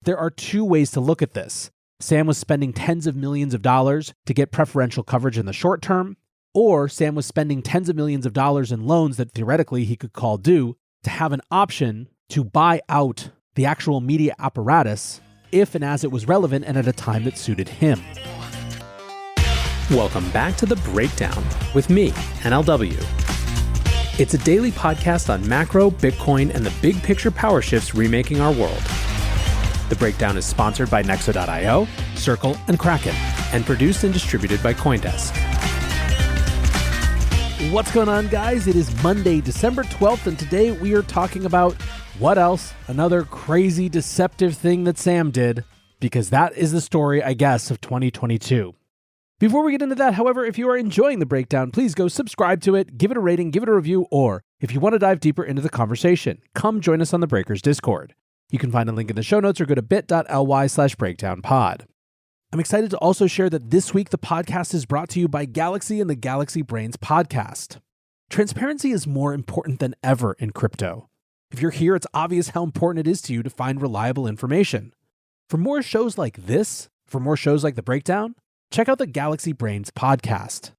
there are two ways to look at this. Sam was spending tens of millions of dollars to get preferential coverage in the short term, or Sam was spending tens of millions of dollars in loans that theoretically he could call due to have an option to buy out the actual media apparatus if and as it was relevant and at a time that suited him. Welcome back to The Breakdown with me, NLW. It's a daily podcast on macro, Bitcoin, and the big picture power shifts remaking our world. The Breakdown is sponsored by Nexo.io, Circle, and Kraken, and produced and distributed by CoinDesk. What's going on, guys? It is Monday, December 12th, and today we are talking about what else? Another crazy, deceptive thing that Sam did, because that is the story, I guess, of 2022. Before we get into that, however, if you are enjoying The Breakdown, please go subscribe to it, give it a rating, give it a review, or if you want to dive deeper into the conversation, come join us on the Breakers Discord. You can find a link in the show notes or go to bit.ly/breakdownpod. I'm excited to also share that this week the podcast is brought to you by Galaxy and the Galaxy Brains podcast. Transparency is more important than ever in crypto. If you're here, it's obvious how important it is to you to find reliable information. For more shows like this, for more shows like The Breakdown, check out the Galaxy Brains podcast.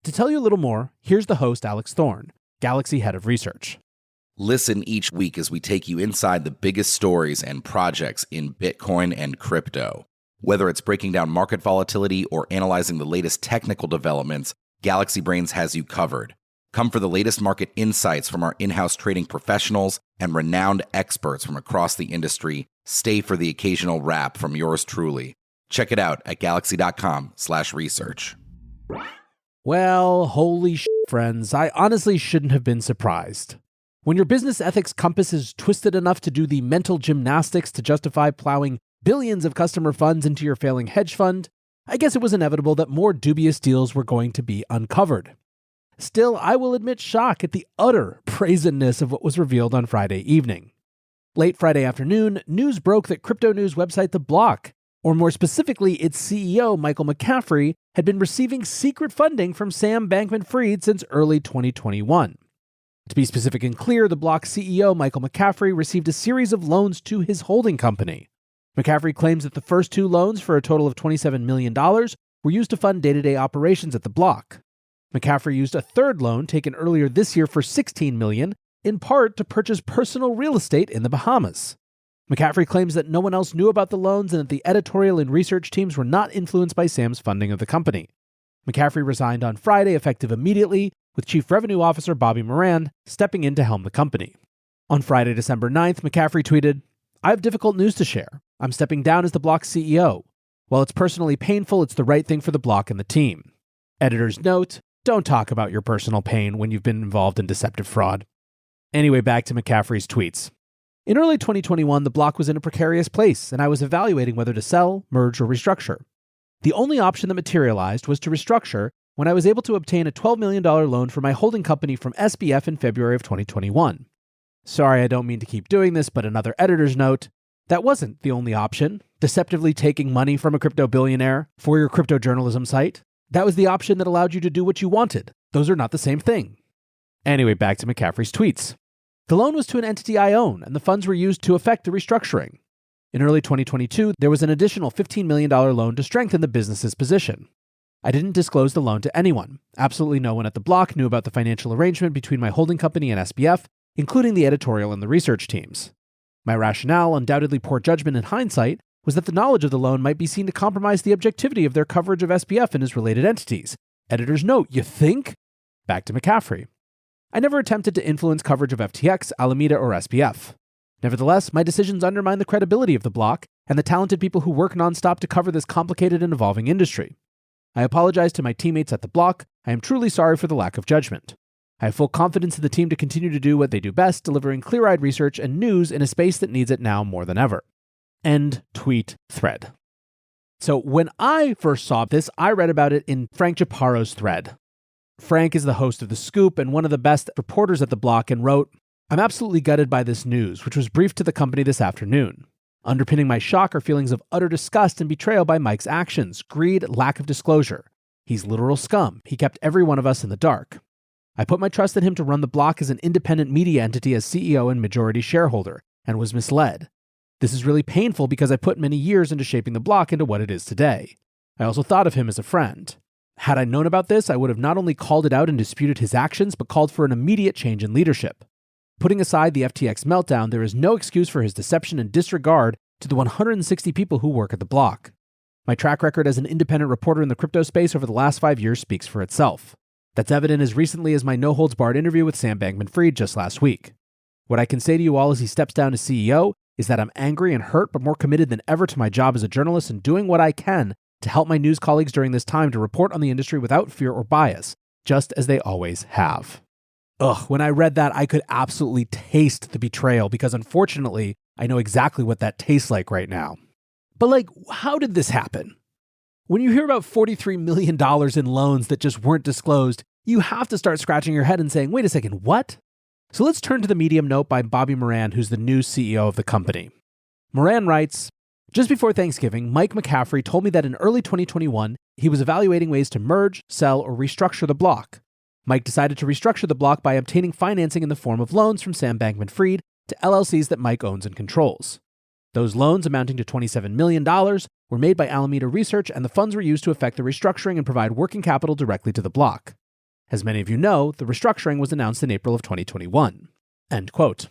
To tell you a little more, here's the host, Alex Thorne, Galaxy Head of Research. Listen each week as we take you inside the biggest stories and projects in Bitcoin and crypto. Whether it's breaking down market volatility or analyzing the latest technical developments, Galaxy Brains has you covered. Come for the latest market insights from our in-house trading professionals and renowned experts from across the industry. Stay for the occasional rap from yours truly. Check it out at galaxy.com/research. Well, holy shit, friends. I honestly shouldn't have been surprised. When your business ethics compass is twisted enough to do the mental gymnastics to justify plowing billions of customer funds into your failing hedge fund, I guess it was inevitable that more dubious deals were going to be uncovered. Still, I will admit shock at the utter brazenness of what was revealed on Friday evening. Late Friday afternoon, news broke that crypto news website The Block, or more specifically its CEO Michael McCaffrey, had been receiving secret funding from Sam Bankman-Fried since early 2021. To be specific and clear, The Block CEO Michael McCaffrey received a series of loans to his holding company. McCaffrey claims that the first two loans, for a total of $27 million, were used to fund day-to-day operations at The Block. McCaffrey used a third loan taken earlier this year for $16 million, in part to purchase personal real estate in the Bahamas. McCaffrey claims that no one else knew about the loans and that the editorial and research teams were not influenced by Sam's funding of the company. McCaffrey resigned on Friday, effective immediately, with Chief Revenue Officer Bobby Moran stepping in to helm the company. On Friday, December 9th, McCaffrey tweeted, "I have difficult news to share. I'm stepping down as The Block CEO. While it's personally painful, it's the right thing for The Block and the team." Editor's note, don't talk about your personal pain when you've been involved in deceptive fraud. Anyway, back to McCaffrey's tweets. In early 2021, The Block was in a precarious place, and I was evaluating whether to sell, merge, or restructure. The only option that materialized was to restructure when I was able to obtain a $12 million loan for my holding company from SBF in February of 2021. Sorry, I don't mean to keep doing this, but another editor's note, that wasn't the only option, deceptively taking money from a crypto billionaire for your crypto journalism site. That was the option that allowed you to do what you wanted. Those are not the same thing. Anyway, back to McCaffrey's tweets. The loan was to an entity I own, and the funds were used to effect the restructuring. In early 2022, there was an additional $15 million loan to strengthen the business's position. I didn't disclose the loan to anyone. Absolutely no one at The Block knew about the financial arrangement between my holding company and SBF, including the editorial and the research teams. My rationale, undoubtedly poor judgment in hindsight, was that the knowledge of the loan might be seen to compromise the objectivity of their coverage of SBF and his related entities. Editor's note, you think? Back to McCaffrey. I never attempted to influence coverage of FTX, Alameda, or SBF. Nevertheless, my decisions undermine the credibility of The Block and the talented people who work nonstop to cover this complicated and evolving industry. I apologize to my teammates at The Block. I am truly sorry for the lack of judgment. I have full confidence in the team to continue to do what they do best, delivering clear-eyed research and news in a space that needs it now more than ever. End tweet thread. So when I first saw this, I read about it in Frank Chaparro's thread. Frank is the host of The Scoop and one of the best reporters at The Block and wrote, "I'm absolutely gutted by this news, which was briefed to the company this afternoon. Underpinning my shock are feelings of utter disgust and betrayal by Mike's actions, greed, lack of disclosure. He's literal scum. He kept every one of us in the dark. I put my trust in him to run The Block as an independent media entity as CEO and majority shareholder, and was misled. This is really painful because I put many years into shaping the block into what it is today. I also thought of him as a friend. Had I known about this, I would have not only called it out and disputed his actions, but called for an immediate change in leadership. Putting aside the FTX meltdown, there is no excuse for his deception and disregard to the 160 people who work at the block. My track record as an independent reporter in the crypto space over the last 5 years speaks for itself. That's evident as recently as my no-holds-barred interview with Sam Bankman-Fried just last week. What I can say to you all as he steps down as CEO is that I'm angry and hurt, but more committed than ever to my job as a journalist and doing what I can to help my news colleagues during this time to report on the industry without fear or bias, just as they always have. When I read that, I could absolutely taste the betrayal because unfortunately, I know exactly what that tastes like right now. But how did this happen? When you hear about $43 million in loans that just weren't disclosed, you have to start scratching your head and saying, wait a second, what? So let's turn to the Medium note by Bobby Moran, who's the new CEO of the company. Moran writes, just before Thanksgiving, Mike McCaffrey told me that in early 2021, he was evaluating ways to merge, sell, or restructure the block. Mike decided to restructure the block by obtaining financing in the form of loans from Sam Bankman-Fried to LLCs that Mike owns and controls. Those loans, amounting to $27 million, were made by Alameda Research, and the funds were used to effect the restructuring and provide working capital directly to the block. As many of you know, the restructuring was announced in April of 2021. End quote.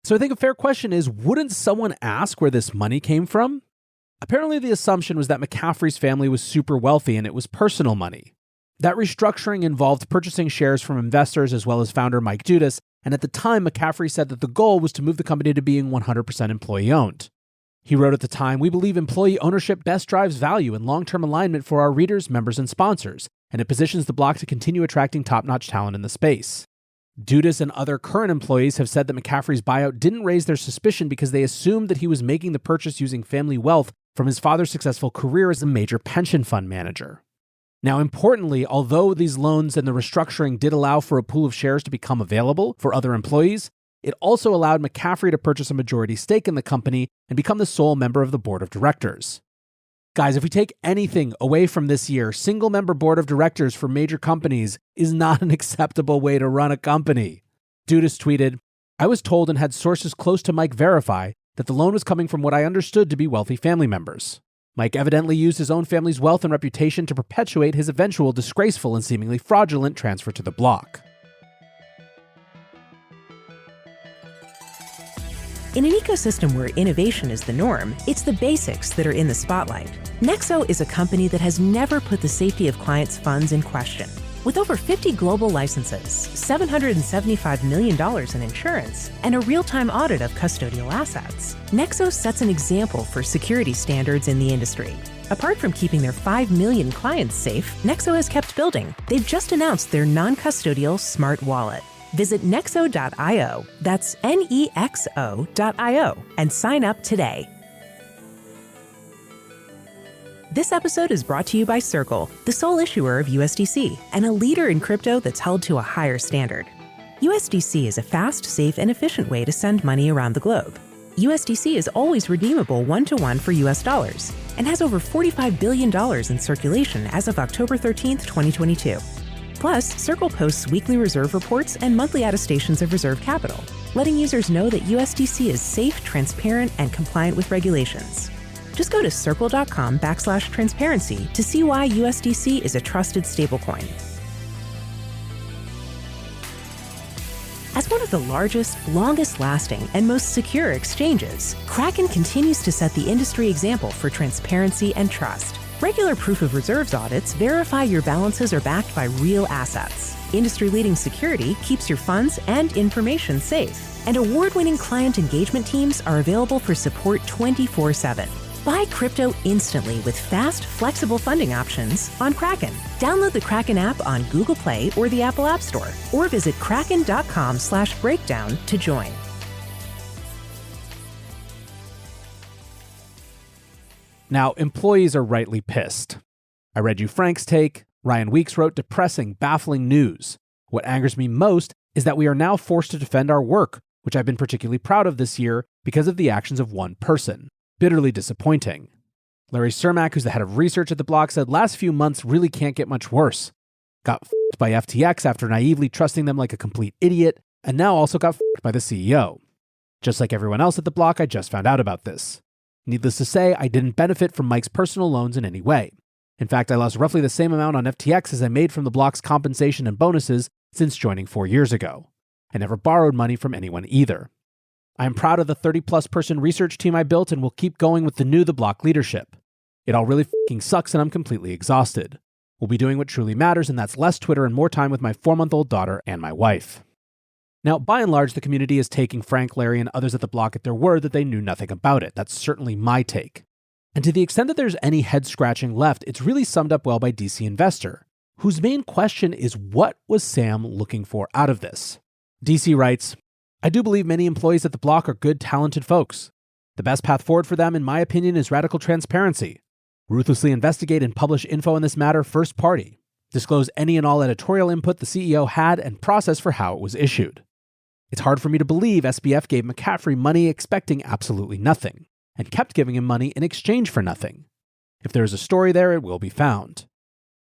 So I think a fair question is, wouldn't someone ask where this money came from? Apparently the assumption was that McCaffrey's family was super wealthy and it was personal money. That restructuring involved purchasing shares from investors as well as founder Mike Dudas, and at the time McCaffrey said that the goal was to move the company to being 100% employee-owned. He wrote at the time, "We believe employee ownership best drives value and long-term alignment for our readers, members, and sponsors, and it positions the block to continue attracting top-notch talent in the space." Dudas and other current employees have said that McCaffrey's buyout didn't raise their suspicion because they assumed that he was making the purchase using family wealth from his father's successful career as a major pension fund manager. Now, importantly, although these loans and the restructuring did allow for a pool of shares to become available for other employees, it also allowed McCaffrey to purchase a majority stake in the company and become the sole member of the board of directors. Guys, if we take anything away from this year, single-member board of directors for major companies is not an acceptable way to run a company. Dudas tweeted, "I was told and had sources close to Mike verify that the loan was coming from what I understood to be wealthy family members. Mike evidently used his own family's wealth and reputation to perpetuate his eventual disgraceful and seemingly fraudulent transfer to the block." In an ecosystem where innovation is the norm, it's the basics that are in the spotlight. Nexo is a company that has never put the safety of clients' funds in question. With over 50 global licenses, $775 million in insurance, and a real-time audit of custodial assets, Nexo sets an example for security standards in the industry. Apart from keeping their 5 million clients safe, Nexo has kept building. They've just announced their non-custodial smart wallet. Visit nexo.io, that's Nexo.io, and sign up today. This episode is brought to you by Circle, the sole issuer of USDC, and a leader in crypto that's held to a higher standard. USDC is a fast, safe, and efficient way to send money around the globe. USDC is always redeemable one-to-one for US dollars, and has over $45 billion in circulation as of October 13, 2022. Plus, Circle posts weekly reserve reports and monthly attestations of reserve capital, letting users know that USDC is safe, transparent, and compliant with regulations. Just go to circle.com/transparency to see why USDC is a trusted stablecoin. As one of the largest, longest-lasting, and most secure exchanges, Kraken continues to set the industry example for transparency and trust. Regular proof of reserves audits verify your balances are backed by real assets. Industry-leading security keeps your funds and information safe. And award-winning client engagement teams are available for support 24/7. Buy crypto instantly with fast, flexible funding options on Kraken. Download the Kraken app on Google Play or the Apple App Store, or visit kraken.com/breakdown to join. Now, employees are rightly pissed. I read you Frank's take. Ryan Weeks wrote depressing, baffling news. What angers me most is that we are now forced to defend our work, which I've been particularly proud of this year because of the actions of one person. Bitterly disappointing. Larry Cermak, who's the head of research at the block, said last few months really can't get much worse. Got f***ed by FTX after naively trusting them like a complete idiot, and now also got f***ed by the CEO. Just like everyone else at the block, I just found out about this. Needless to say, I didn't benefit from Mike's personal loans in any way. In fact, I lost roughly the same amount on FTX as I made from the block's compensation and bonuses since joining 4 years ago. I never borrowed money from anyone either. I am proud of the 30-plus person research team I built and will keep going with the block leadership. It all really f***ing sucks and I'm completely exhausted. We'll be doing what truly matters, and that's less Twitter and more time with my 4-month-old daughter and my wife. Now, by and large, the community is taking Frank, Larry, and others at the block at their word that they knew nothing about it. That's certainly my take. And to the extent that there's any head-scratching left, it's really summed up well by DC Investor, whose main question is what was Sam looking for out of this? DC writes, I do believe many employees at the block are good, talented folks. The best path forward for them, in my opinion, is radical transparency. Ruthlessly investigate and publish info in this matter first party. Disclose any and all editorial input the CEO had and process for how it was issued. It's hard for me to believe SBF gave McCaffrey money expecting absolutely nothing, and kept giving him money in exchange for nothing. If there is a story there, it will be found.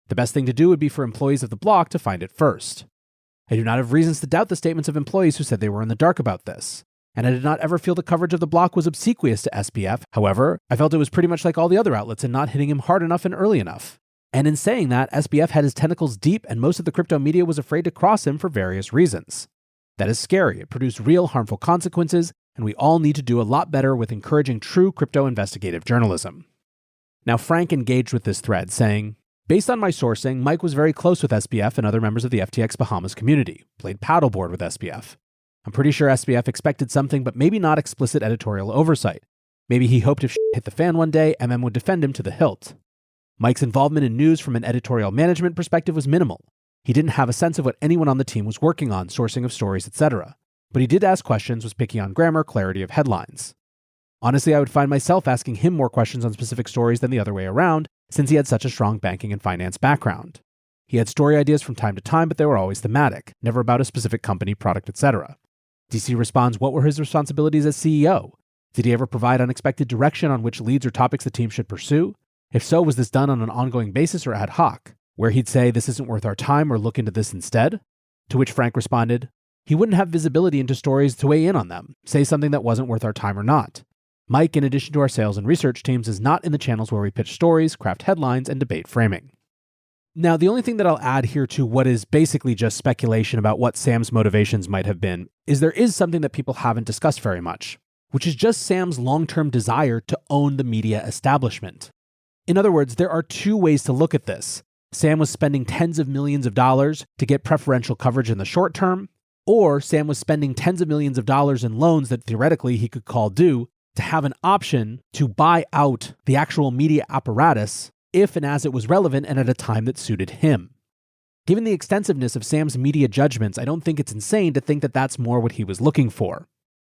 The best thing to do would be for employees of the block to find it first. I do not have reasons to doubt the statements of employees who said they were in the dark about this, and I did not ever feel the coverage of the block was obsequious to SBF. However, I felt it was pretty much like all the other outlets and not hitting him hard enough and early enough. And in saying that, SBF had his tentacles deep and most of the crypto media was afraid to cross him for various reasons. That is scary. It produced real harmful consequences, and we all need to do a lot better with encouraging true crypto investigative journalism. Now, Frank engaged with this thread, saying, based on my sourcing, Mike was very close with SBF and other members of the FTX Bahamas community, played paddleboard with SBF. I'm pretty sure SBF expected something, but maybe not explicit editorial oversight. Maybe he hoped if shit hit the fan one day, MM would defend him to the hilt. Mike's involvement in news from an editorial management perspective was minimal. He didn't have a sense of what anyone on the team was working on, sourcing of stories, etc. But he did ask questions, was picky on grammar, clarity of headlines. Honestly, I would find myself asking him more questions on specific stories than the other way around, since he had such a strong banking and finance background. He had story ideas from time to time, but they were always thematic, never about a specific company, product, etc. DC responds, what were his responsibilities as CEO? Did he ever provide unexpected direction on which leads or topics the team should pursue? If so, was this done on an ongoing basis or ad hoc, where he'd say, this isn't worth our time or look into this instead? To which Frank responded, he wouldn't have visibility into stories to weigh in on them, say something that wasn't worth our time or not. Mike, in addition to our sales and research teams, is not in the channels where we pitch stories, craft headlines, and debate framing. Now, the only thing that I'll add here to what is basically just speculation about what Sam's motivations might have been is there is something that people haven't discussed very much, which is just Sam's long-term desire to own the media establishment. In other words, there are two ways to look at this. Sam was spending tens of millions of dollars to get preferential coverage in the short term, or Sam was spending tens of millions of dollars in loans that theoretically he could call due to have an option to buy out the actual media apparatus if and as it was relevant and at a time that suited him. Given the extensiveness of Sam's media judgments, I don't think it's insane to think that that's more what he was looking for.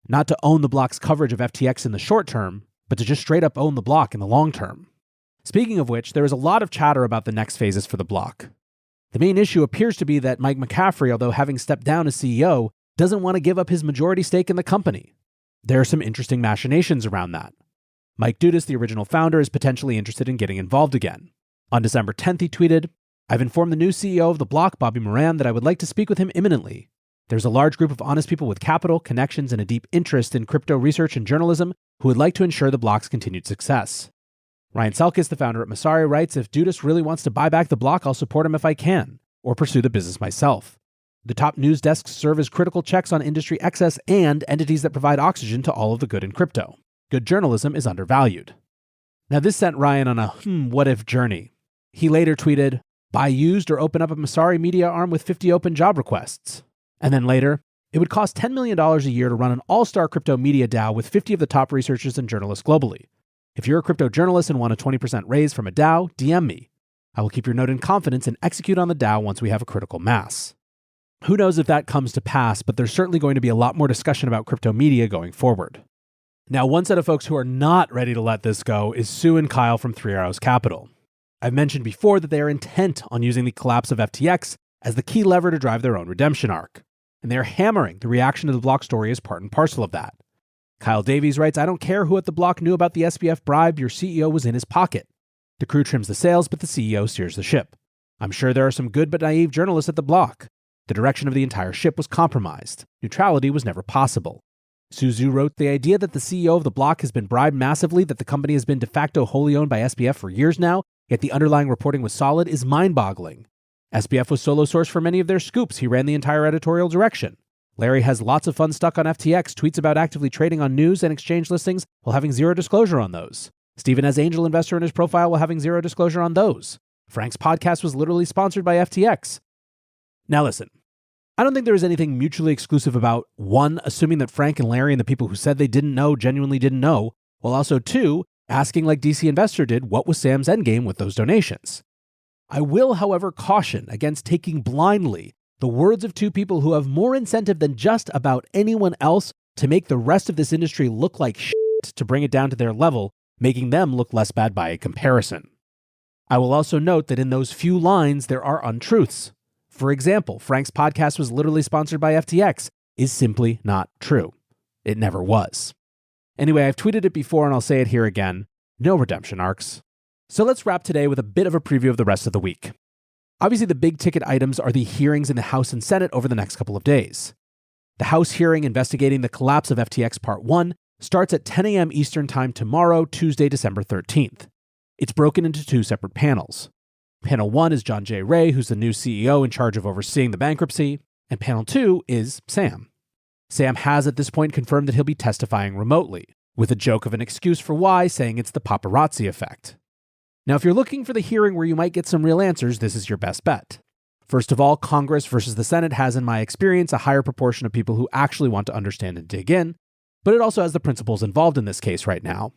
Not to own the block's coverage of FTX in the short term, but to just straight up own the block in the long term. Speaking of which, there is a lot of chatter about the next phases for the block. The main issue appears to be that Mike McCaffrey, although having stepped down as CEO, doesn't want to give up his majority stake in the company. There are some interesting machinations around that. Mike Dudas, the original founder, is potentially interested in getting involved again. On December 10th, he tweeted, I've informed the new CEO of the block, Bobby Moran, that I would like to speak with him imminently. There's a large group of honest people with capital, connections, and a deep interest in crypto research and journalism who would like to ensure the block's continued success. Ryan Selkis, the founder at Masari, writes, if Dudas really wants to buy back the block, I'll support him if I can, or pursue the business myself. The top news desks serve as critical checks on industry excess and entities that provide oxygen to all of the good in crypto. Good journalism is undervalued. Now this sent Ryan on a what-if journey. He later tweeted, buy used or open up a Masari media arm with 50 open job requests. And then later, it would cost $10 million a year to run an all-star crypto media DAO with 50 of the top researchers and journalists globally. If you're a crypto journalist and want a 20% raise from a DAO, DM me. I will keep your note in confidence and execute on the DAO once we have a critical mass. Who knows if that comes to pass, but there's certainly going to be a lot more discussion about crypto media going forward. Now, one set of folks who are not ready to let this go is Sue and Kyle from Three Arrows Capital. I've mentioned before that they are intent on using the collapse of FTX as the key lever to drive their own redemption arc. And they are hammering the reaction to the block story as part and parcel of that. Kyle Davies writes, I don't care who at the block knew about the SBF bribe, your CEO was in his pocket. The crew trims the sails, but the CEO steers the ship. I'm sure there are some good but naive journalists at the block. The direction of the entire ship was compromised. Neutrality was never possible. Suzu wrote, the idea that the CEO of the block has been bribed massively, that the company has been de facto wholly owned by SBF for years now, yet the underlying reporting was solid, is mind-boggling. SBF was solo source for many of their scoops. He ran the entire editorial direction. Larry has lots of fun stuck on FTX, tweets about actively trading on news and exchange listings while having zero disclosure on those. Stephen has angel investor in his profile while having zero disclosure on those. Frank's podcast was literally sponsored by FTX. Now listen, I don't think there is anything mutually exclusive about, one, assuming that Frank and Larry and the people who said they didn't know genuinely didn't know, while also, two, asking like DC Investor did, what was Sam's endgame with those donations? I will, however, caution against taking blindly the words of two people who have more incentive than just about anyone else to make the rest of this industry look like shit to bring it down to their level, making them look less bad by a comparison. I will also note that in those few lines, there are untruths. For example, Frank's podcast was literally sponsored by FTX is simply not true. It never was. Anyway, I've tweeted it before and I'll say it here again. No redemption arcs. So let's wrap today with a bit of a preview of the rest of the week. Obviously, the big ticket items are the hearings in the House and Senate over the next couple of days. The House hearing investigating the collapse of FTX Part 1 starts at 10 a.m. Eastern Time tomorrow, Tuesday, December 13th. It's broken into two separate panels. Panel 1 is John J. Ray, who's the new CEO in charge of overseeing the bankruptcy, and Panel 2 is Sam. Sam has at this point confirmed that he'll be testifying remotely, with a joke of an excuse for why, saying it's the paparazzi effect. Now, if you're looking for the hearing where you might get some real answers, this is your best bet. First of all, Congress versus the Senate has, in my experience, a higher proportion of people who actually want to understand and dig in, but it also has the principles involved in this case right now.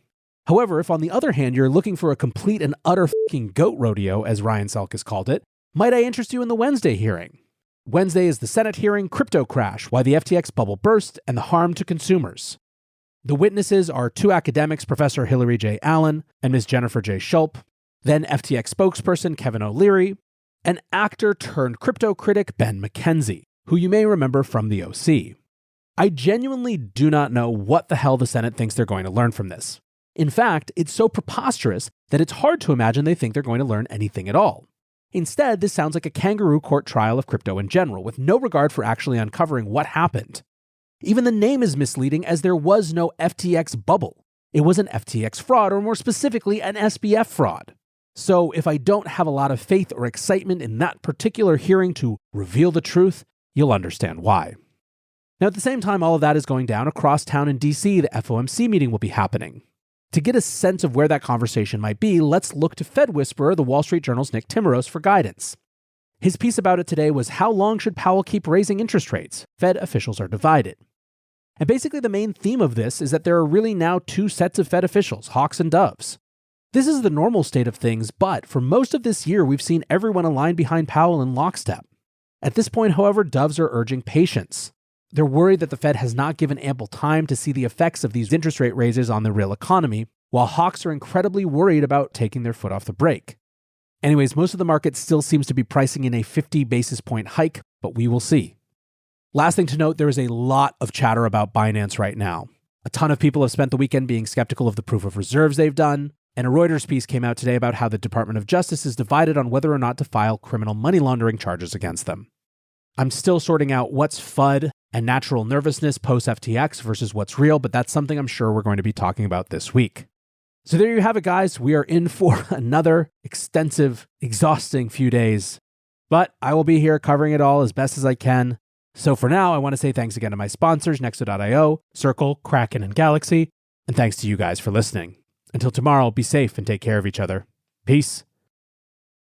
However, if on the other hand you're looking for a complete and utter fucking goat rodeo, as Ryan Selkis called it, might I interest you in the Wednesday hearing? Wednesday is the Senate hearing, Crypto Crash, Why the FTX Bubble Burst, and the Harm to Consumers. The witnesses are two academics, Professor Hillary J. Allen and Ms. Jennifer J. Schulp, then FTX spokesperson Kevin O'Leary, and actor turned crypto critic Ben McKenzie, who you may remember from the OC. I genuinely do not know what the hell the Senate thinks they're going to learn from this. In fact, it's so preposterous that it's hard to imagine they think they're going to learn anything at all. Instead, this sounds like a kangaroo court trial of crypto in general, with no regard for actually uncovering what happened. Even the name is misleading, as there was no FTX bubble. It was an FTX fraud, or more specifically, an SBF fraud. So if I don't have a lot of faith or excitement in that particular hearing to reveal the truth, you'll understand why. Now, at the same time all of that is going down, across town in DC, the FOMC meeting will be happening. To get a sense of where that conversation might be, let's look to Fed Whisperer, the Wall Street Journal's Nick Timiraos, for guidance. His piece about it today was, how long should Powell keep raising interest rates? Fed officials are divided. And basically the main theme of this is that there are really now two sets of Fed officials, hawks and doves. This is the normal state of things, but for most of this year, we've seen everyone aligned behind Powell in lockstep. At this point, however, doves are urging patience. They're worried that the Fed has not given ample time to see the effects of these interest rate raises on the real economy, while hawks are incredibly worried about taking their foot off the brake. Anyways, most of the market still seems to be pricing in a 50 basis point hike, but we will see. Last thing to note, there is a lot of chatter about Binance right now. A ton of people have spent the weekend being skeptical of the proof of reserves they've done, and a Reuters piece came out today about how the Department of Justice is divided on whether or not to file criminal money laundering charges against them. I'm still sorting out what's FUD and natural nervousness post-FTX versus what's real, but that's something I'm sure we're going to be talking about this week. So there you have it, guys. We are in for another extensive, exhausting few days, but I will be here covering it all as best as I can. So for now, I want to say thanks again to my sponsors, Nexo.io, Circle, Kraken, and Galaxy, and thanks to you guys for listening. Until tomorrow, be safe and take care of each other. Peace.